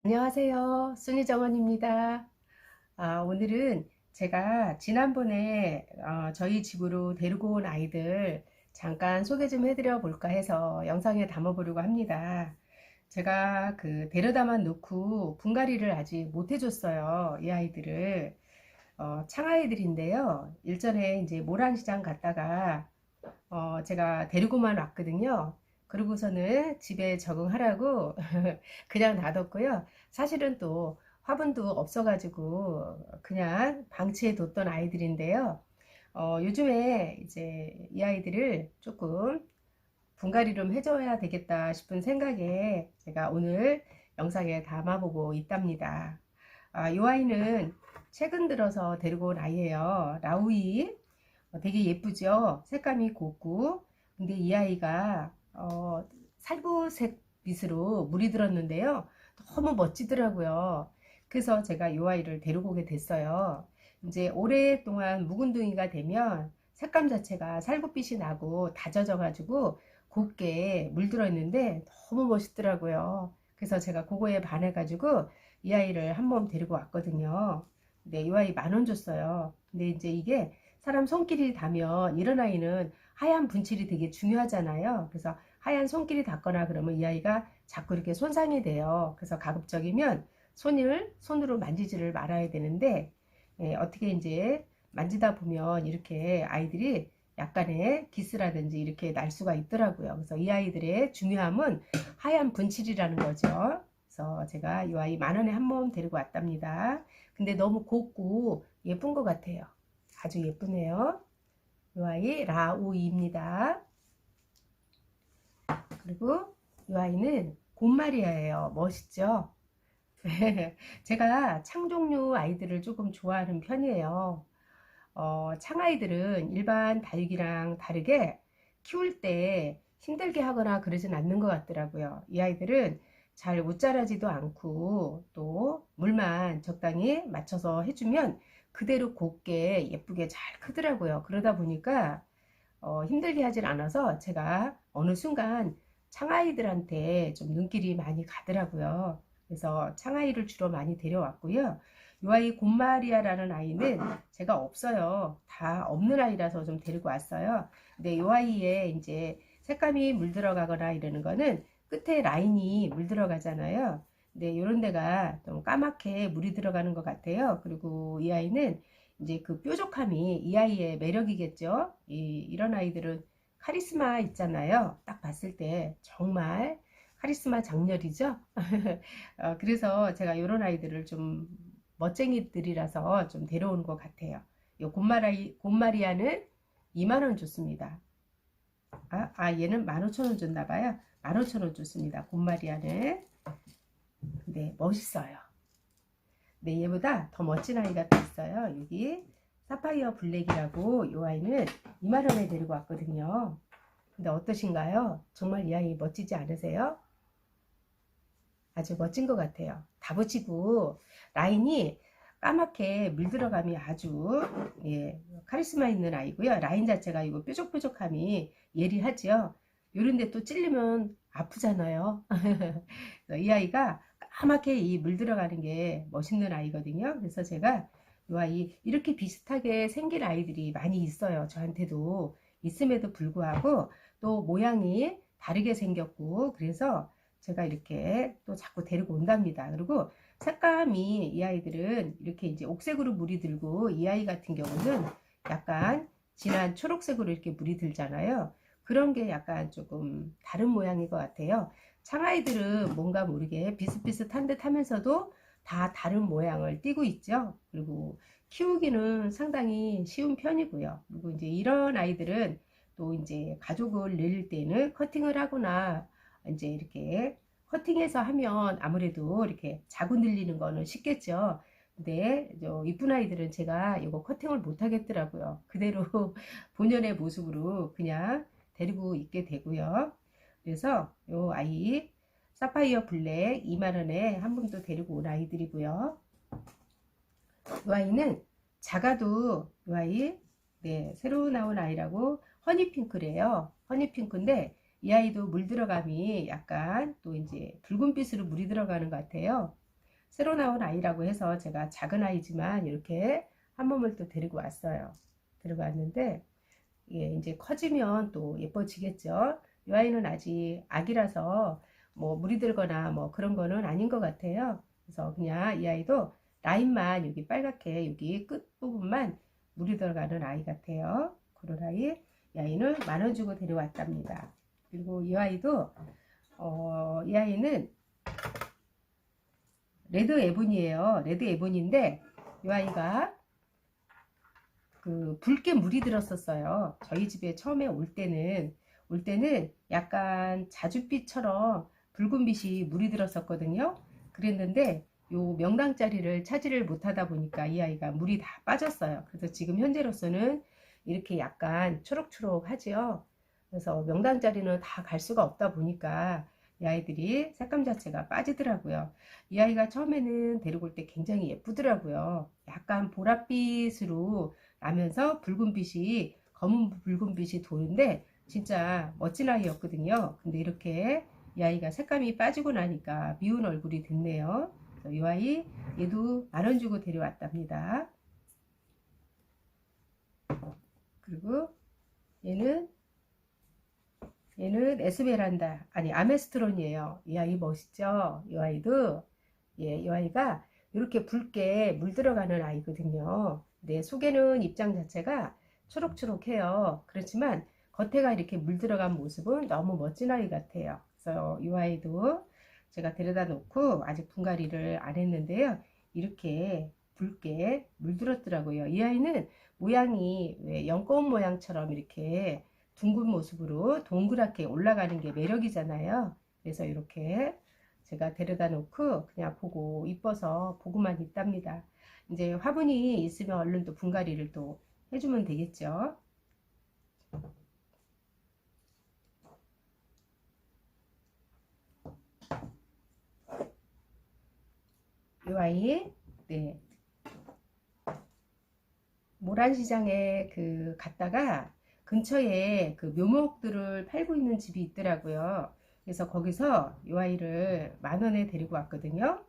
안녕하세요. 순이정원입니다. 오늘은 제가 지난번에 저희 집으로 데리고 온 아이들 잠깐 소개 좀 해드려 볼까 해서 영상에 담아 보려고 합니다. 제가 그 데려다만 놓고 분갈이를 아직 못 해줬어요. 이 아이들을. 창아이들인데요. 일전에 이제 모란시장 갔다가 제가 데리고만 왔거든요. 그러고서는 집에 적응하라고 그냥 놔뒀고요. 사실은 또 화분도 없어가지고 그냥 방치해 뒀던 아이들인데요. 요즘에 이제 이 아이들을 조금 분갈이 좀 해줘야 되겠다 싶은 생각에 제가 오늘 영상에 담아보고 있답니다. 이 아이는 최근 들어서 데리고 온 아이예요. 라우이. 되게 예쁘죠? 색감이 곱고. 근데 이 아이가 살구색 빛으로 물이 들었는데요. 너무 멋지더라고요. 그래서 제가 이 아이를 데리고 오게 됐어요. 이제 오랫동안 묵은둥이가 되면 색감 자체가 살구빛이 나고 다져져 가지고 곱게 물들어 있는데 너무 멋있더라고요. 그래서 제가 그거에 반해 가지고 이 아이를 한번 데리고 왔거든요. 근데 이 아이 10,000원 줬어요. 근데 이제 이게 사람 손길이 닿으면 이런 아이는 하얀 분칠이 되게 중요하잖아요. 그래서 하얀 손길이 닿거나 그러면 이 아이가 자꾸 이렇게 손상이 돼요. 그래서 가급적이면 손으로 만지지를 말아야 되는데, 어떻게 이제 만지다 보면 이렇게 아이들이 약간의 기스라든지 이렇게 날 수가 있더라고요. 그래서 이 아이들의 중요함은 하얀 분칠이라는 거죠. 그래서 제가 이 아이 10,000원에 한 번 데리고 왔답니다. 근데 너무 곱고 예쁜 것 같아요. 아주 예쁘네요. 이 아이 라우이입니다. 그리고 이 아이는 곰마리아예요. 멋있죠? 제가 창종류 아이들을 조금 좋아하는 편이에요. 창아이들은 일반 다육이랑 다르게 키울 때 힘들게 하거나 그러진 않는 것 같더라고요. 이 아이들은 잘 못 자라지도 않고 또 물만 적당히 맞춰서 해주면 그대로 곱게 예쁘게 잘 크더라고요. 그러다 보니까 힘들게 하진 않아서 제가 어느 순간 창아이들한테 좀 눈길이 많이 가더라고요. 그래서 창아이를 주로 많이 데려왔고요. 이 아이 곰마리아라는 아이는 제가 없어요. 다 없는 아이라서 좀 데리고 왔어요. 근데 이 아이에 이제 색감이 물들어가거나 이러는 거는 끝에 라인이 물들어가잖아요. 근데 이런 데가 좀 까맣게 물이 들어가는 것 같아요. 그리고 이 아이는 이제 그 뾰족함이 이 아이의 매력이겠죠. 이런 아이들은 카리스마 있잖아요. 딱 봤을 때 정말 카리스마 장렬이죠. 그래서 제가 이런 아이들을 좀 멋쟁이들이라서 좀 데려오는 것 같아요. 이 곰마리아는 20,000원 줬습니다. 얘는 15,000원 줬나 봐요. 15,000원 줬습니다. 곰마리아는. 네, 멋있어요. 네, 얘보다 더 멋진 아이가 또 있어요. 여기 사파이어 블랙이라고 이 아이는 20,000원에 데리고 왔거든요. 근데 어떠신가요? 정말 이 아이 멋지지 않으세요? 아주 멋진 것 같아요. 다부지고 라인이 까맣게 물들어감이 아주 카리스마 있는 아이고요. 라인 자체가 이거 뾰족뾰족함이 예리하죠. 요런데 또 찔리면 아프잖아요. 이 아이가 까맣게 이 물들어가는 게 멋있는 아이거든요. 그래서 제가 이 아이 이렇게 비슷하게 생긴 아이들이 많이 있어요. 저한테도 있음에도 불구하고 또 모양이 다르게 생겼고 그래서 제가 이렇게 또 자꾸 데리고 온답니다. 그리고 색감이 이 아이들은 이렇게 이제 옥색으로 물이 들고 이 아이 같은 경우는 약간 진한 초록색으로 이렇게 물이 들잖아요. 그런 게 약간 조금 다른 모양인 것 같아요. 창아이들은 뭔가 모르게 비슷비슷한 듯 하면서도 다 다른 모양을 띠고 있죠. 그리고 키우기는 상당히 쉬운 편이고요. 그리고 이제 이런 아이들은 또 이제 가족을 낼 때는 커팅을 하거나 이제 이렇게 커팅해서 하면 아무래도 이렇게 자구 늘리는 거는 쉽겠죠. 근데 이쁜 아이들은 제가 이거 커팅을 못 하겠더라고요. 그대로 본연의 모습으로 그냥 데리고 있게 되고요. 그래서 요 아이 사파이어 블랙 20,000원에 한 번 더 데리고 온 아이들이고요. 이 아이는 작아도 이 아이 새로 나온 아이라고 허니핑크래요. 허니핑크인데 이 아이도 물 들어감이 약간 또 이제 붉은빛으로 물이 들어가는 것 같아요. 새로 나온 아이라고 해서 제가 작은 아이지만 이렇게 한 몸을 또 데리고 왔어요. 데리고 왔는데 예, 이제 커지면 또 예뻐지겠죠. 이 아이는 아직 아기라서 뭐 물이 들거나 뭐 그런 거는 아닌 것 같아요. 그래서 그냥 이 아이도 라인만 여기 빨갛게 여기 끝부분만 물이 들어가는 아이 같아요. 그런 아이. 이 아이는 10,000원 주고 데려왔답니다. 그리고 이 아이도 이 아이는 레드 에본이에요. 레드 에본인데 이 아이가 그 붉게 물이 들었었어요. 저희 집에 처음에 올 때는 약간 자줏빛처럼 붉은 빛이 물이 들었었거든요. 그랬는데 요 명당자리를 차지를 못하다 보니까 이 아이가 물이 다 빠졌어요. 그래서 지금 현재로서는 이렇게 약간 초록초록 하지요. 그래서 명당자리는 다 갈 수가 없다 보니까 이 아이들이 색감 자체가 빠지더라고요. 이 아이가 처음에는 데리고 올 때 굉장히 예쁘더라고요. 약간 보랏빛으로 나면서 붉은빛이 검은 붉은빛이 도는데 진짜 멋진 아이였거든요. 근데 이렇게 이 아이가 색감이 빠지고 나니까 미운 얼굴이 됐네요. 이 아이 얘도 10,000원 주고 데려왔답니다. 그리고 얘는 에스메란다 아니 아메스트론이에요. 이 아이 멋있죠? 이 아이도 예, 이 아이가 이렇게 붉게 물 들어가는 아이거든요. 네, 속에는 입장 자체가 초록초록해요. 그렇지만 겉에가 이렇게 물 들어간 모습은 너무 멋진 아이 같아요. 그래서 이 아이도 제가 데려다 놓고 아직 분갈이를 안 했는데요. 이렇게 붉게 물들었더라고요. 이 아이는 모양이 왜 연꽃 모양처럼 이렇게 둥근 모습으로 동그랗게 올라가는 게 매력이잖아요. 그래서 이렇게 제가 데려다 놓고 그냥 보고 이뻐서 보고만 있답니다. 이제 화분이 있으면 얼른 또 분갈이를 또 해주면 되겠죠. 이 아이, 네. 모란시장에 그 갔다가 근처에 그 묘목들을 팔고 있는 집이 있더라고요. 그래서 거기서 이 아이를 10,000원에 데리고 왔거든요.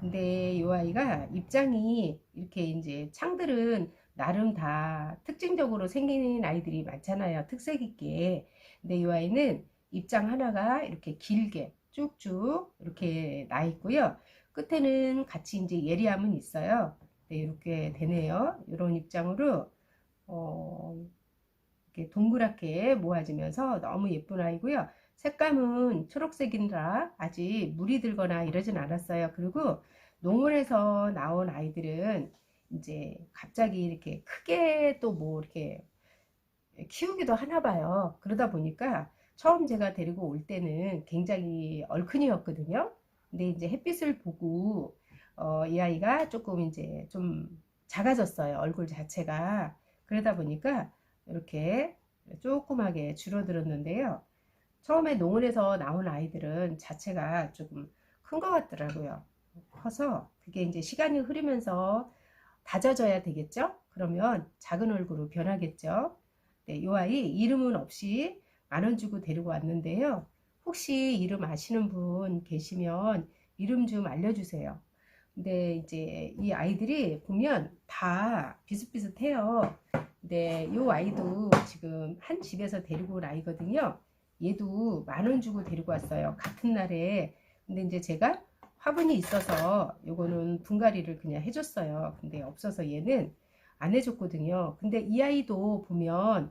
근데 이 아이가 입장이 이렇게 이제 창들은 나름 다 특징적으로 생기는 아이들이 많잖아요. 특색 있게. 근데 이 아이는 입장 하나가 이렇게 길게 쭉쭉 이렇게 나 있고요. 끝에는 같이 이제 예리함은 있어요. 네, 이렇게 되네요. 이런 입장으로 이렇게 동그랗게 모아지면서 너무 예쁜 아이고요. 색감은 초록색이라 아직 물이 들거나 이러진 않았어요. 그리고 농원에서 나온 아이들은 이제 갑자기 이렇게 크게 또 뭐 이렇게 키우기도 하나 봐요. 그러다 보니까 처음 제가 데리고 올 때는 굉장히 얼큰이었거든요. 근데 이제 햇빛을 보고 이 아이가 조금 이제 좀 작아졌어요. 얼굴 자체가. 그러다 보니까 이렇게 조그맣게 줄어들었는데요. 처음에 농원에서 나온 아이들은 자체가 조금 큰 것 같더라고요. 커서 그게 이제 시간이 흐르면서 다져져야 되겠죠? 그러면 작은 얼굴로 변하겠죠? 네, 이 아이 이름은 없이 10,000원 주고 데리고 왔는데요. 혹시 이름 아시는 분 계시면 이름 좀 알려주세요. 근데 이제 이 아이들이 보면 다 비슷비슷해요. 근데 이 아이도 지금 한 집에서 데리고 온 아이거든요. 얘도 10,000원 주고 데리고 왔어요. 같은 날에. 근데 이제 제가 화분이 있어서 요거는 분갈이를 그냥 해줬어요. 근데 없어서 얘는 안 해줬거든요. 근데 이 아이도 보면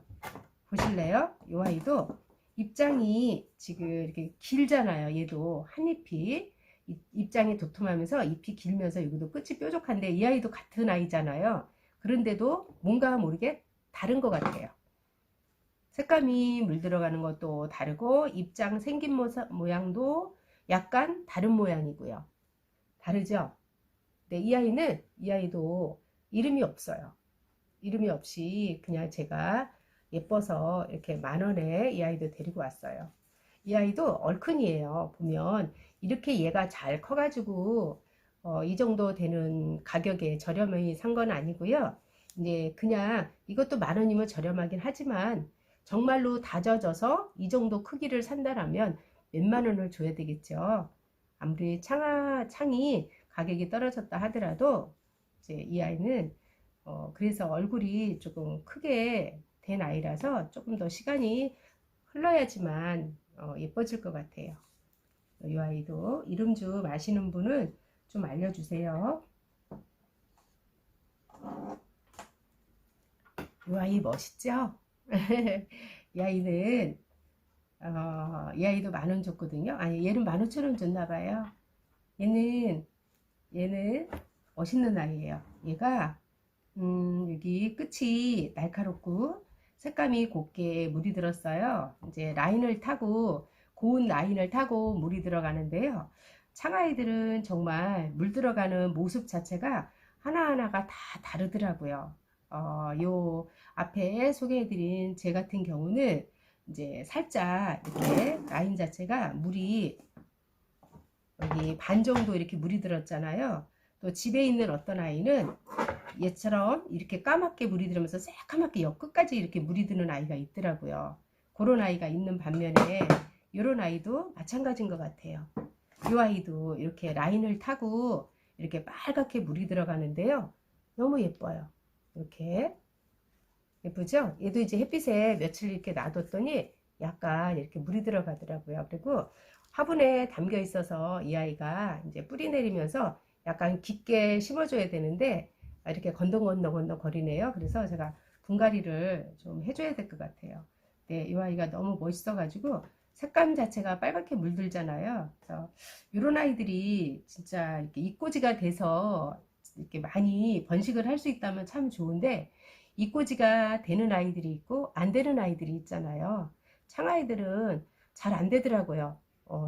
보실래요? 이 아이도 입장이 지금 이렇게 길잖아요. 얘도 한 잎이 입장이 도톰하면서 잎이 길면서 여기도 끝이 뾰족한데 이 아이도 같은 아이잖아요. 그런데도 뭔가 모르게 다른 것 같아요. 색감이 물 들어가는 것도 다르고 입장 생긴 모양도 약간 다른 모양이고요. 다르죠? 네, 이 아이도 이름이 없어요. 이름이 없이 그냥 제가 예뻐서 이렇게 10,000원에 이 아이도 데리고 왔어요. 이 아이도 얼큰이에요. 보면 이렇게 얘가 잘 커가지고 이 정도 되는 가격에 저렴히 산 건 아니고요. 이제 그냥 이것도 10,000원이면 저렴하긴 하지만 정말로 다져져서 이 정도 크기를 산다라면 몇만 원을 줘야 되겠죠. 아무리 창이 가격이 떨어졌다 하더라도 이제 이 아이는 그래서 얼굴이 조금 크게 된 아이라서 조금 더 시간이 흘러야지만 예뻐질 것 같아요. 이 아이도 이름 좀 아시는 분은 좀 알려주세요. 이 아이 멋있죠? 이 아이는 이 아이도 10,000원 줬거든요. 아니 얘는 15,000원 줬나봐요. 얘는 멋있는 아이예요. 얘가 여기 끝이 날카롭고 색감이 곱게 물이 들었어요. 이제 라인을 타고 고운 라인을 타고 물이 들어가는데요. 창아이들은 정말 물 들어가는 모습 자체가 하나하나가 다 다르더라고요. 요 앞에 소개해드린 제 같은 경우는 이제 살짝 이렇게 라인 자체가 물이 여기 반 정도 이렇게 물이 들었잖아요. 또 집에 있는 어떤 아이는 얘처럼 이렇게 까맣게 물이 들으면서 새까맣게 옆끝까지 이렇게 물이 드는 아이가 있더라고요. 그런 아이가 있는 반면에 이런 아이도 마찬가지인 것 같아요. 이 아이도 이렇게 라인을 타고 이렇게 빨갛게 물이 들어가는데요. 너무 예뻐요. 이렇게 예쁘죠? 얘도 이제 햇빛에 며칠 이렇게 놔뒀더니 약간 이렇게 물이 들어가더라고요. 그리고 화분에 담겨 있어서 이 아이가 이제 뿌리 내리면서 약간 깊게 심어줘야 되는데 이렇게 건너건너 거리네요. 그래서 제가 분갈이를 좀 해줘야 될 것 같아요. 네, 이 아이가 너무 멋있어가지고 색감 자체가 빨갛게 물들잖아요. 그래서 이런 아이들이 진짜 이렇게 이꼬지가 돼서 이렇게 많이 번식을 할 수 있다면 참 좋은데 이꼬지가 되는 아이들이 있고 안 되는 아이들이 있잖아요. 창아이들은 잘 안 되더라고요.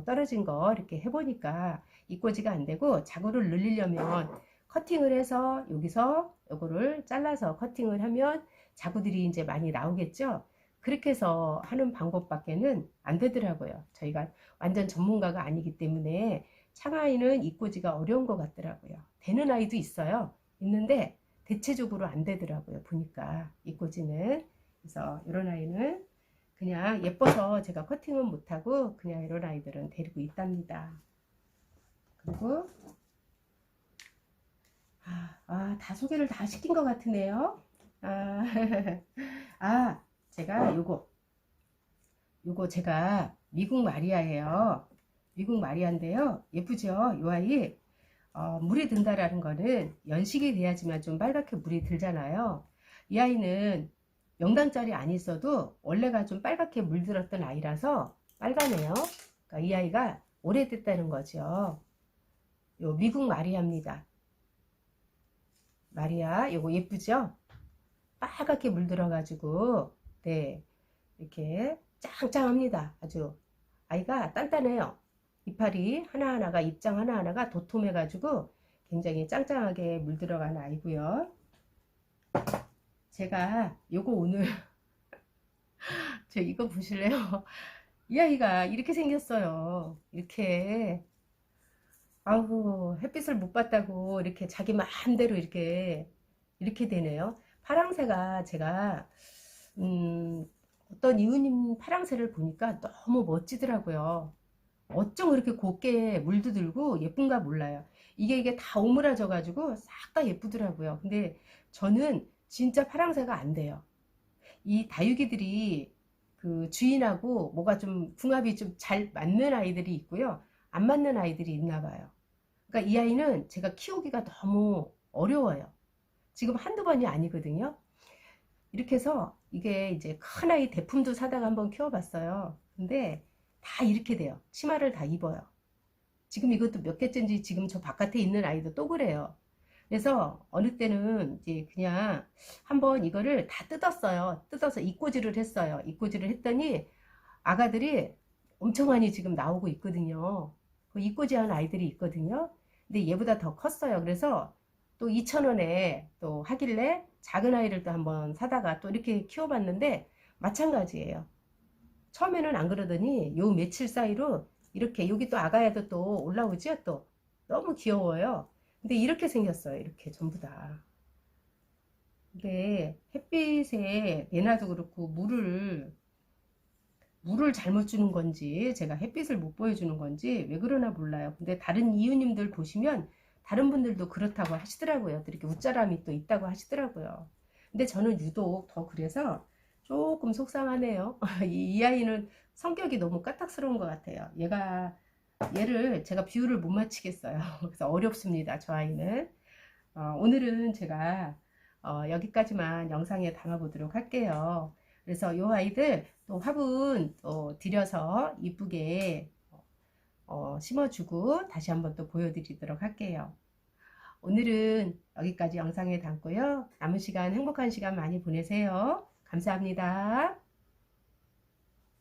떨어진 거 이렇게 해보니까 이꼬지가 안 되고 자구를 늘리려면 커팅을 해서 여기서 요거를 잘라서 커팅을 하면 자구들이 이제 많이 나오겠죠. 그렇게 해서 하는 방법밖에는 안 되더라고요. 저희가 완전 전문가가 아니기 때문에 창아이는 이꼬지가 어려운 것 같더라고요. 되는 아이도 있어요. 있는데 대체적으로 안 되더라고요. 보니까 이꼬지는. 그래서 이런 아이는 그냥 예뻐서 제가 커팅은 못하고 그냥 이런 아이들은 데리고 있답니다. 그리고 다 소개를 다 시킨 것 같으네요. 제가 요거 제가 미국 마리아예요. 미국 마리아인데요. 예쁘죠? 이 아이 물이 든다라는 거는 연식이 돼야지만 좀 빨갛게 물이 들잖아요. 이 아이는 명당짜리 안 있어도 원래가 좀 빨갛게 물들었던 아이라서 빨가네요. 그러니까 이 아이가 오래됐다는 거죠. 요 미국 마리아입니다. 마리아 요거 예쁘죠? 빨갛게 물들어 가지고 네 이렇게 짱짱합니다. 아주 아이가 단단해요. 이파리 하나하나가 입장 하나하나가 도톰해 가지고 굉장히 짱짱하게 물들어가는 아이고요. 제가 요거 오늘 저 이거 보실래요? 이 아이가 이렇게 생겼어요. 이렇게 아우 햇빛을 못 봤다고 이렇게 자기 마음대로 이렇게 되네요. 파랑새가 제가 어떤 이웃님 파랑새를 보니까 너무 멋지더라고요. 어쩜 그렇게 곱게 물도 들고 예쁜가 몰라요. 이게 다 오므라져 가지고 싹 다 예쁘더라고요. 근데 저는 진짜 파랑새가 안 돼요. 이 다육이들이 그 주인하고 뭐가 좀 궁합이 좀 잘 맞는 아이들이 있고요. 안 맞는 아이들이 있나 봐요. 그러니까 이 아이는 제가 키우기가 너무 어려워요. 지금 한두 번이 아니거든요. 이렇게 해서 이게 이제 큰 아이 대품도 사다가 한번 키워봤어요. 근데 다 이렇게 돼요. 치마를 다 입어요. 지금 이것도 몇 개째인지 지금 저 바깥에 있는 아이도 또 그래요. 그래서 어느 때는 이제 그냥 한번 이거를 다 뜯었어요. 뜯어서 이꼬지를 했어요. 이꼬지를 했더니 아가들이 엄청 많이 지금 나오고 있거든요. 그 이꼬지 한 아이들이 있거든요. 근데 얘보다 더 컸어요. 그래서 또 2,000원에 또 하길래 작은 아이를 또 한번 사다가 또 이렇게 키워봤는데 마찬가지예요. 처음에는 안 그러더니 요 며칠 사이로 이렇게 여기 또 아가야도 또 올라오죠. 또 너무 귀여워요. 근데 이렇게 생겼어요. 이렇게 전부 다. 근데 햇빛에 내놔도 그렇고 물을 잘못 주는 건지 제가 햇빛을 못 보여주는 건지 왜 그러나 몰라요. 근데 다른 이웃님들 보시면 다른 분들도 그렇다고 하시더라고요. 또 이렇게 웃자람이 또 있다고 하시더라고요. 근데 저는 유독 더 그래서 조금 속상하네요. 이 아이는 성격이 너무 까딱스러운 것 같아요. 얘를 제가 비율을 못 맞추겠어요. 그래서 어렵습니다. 저 아이는. 오늘은 제가 여기까지만 영상에 담아 보도록 할게요. 그래서 요 아이들 또 화분 또 들여서 이쁘게 심어주고 다시 한번 또 보여드리도록 할게요. 오늘은 여기까지 영상에 담고요. 남은 시간 행복한 시간 많이 보내세요. 감사합니다.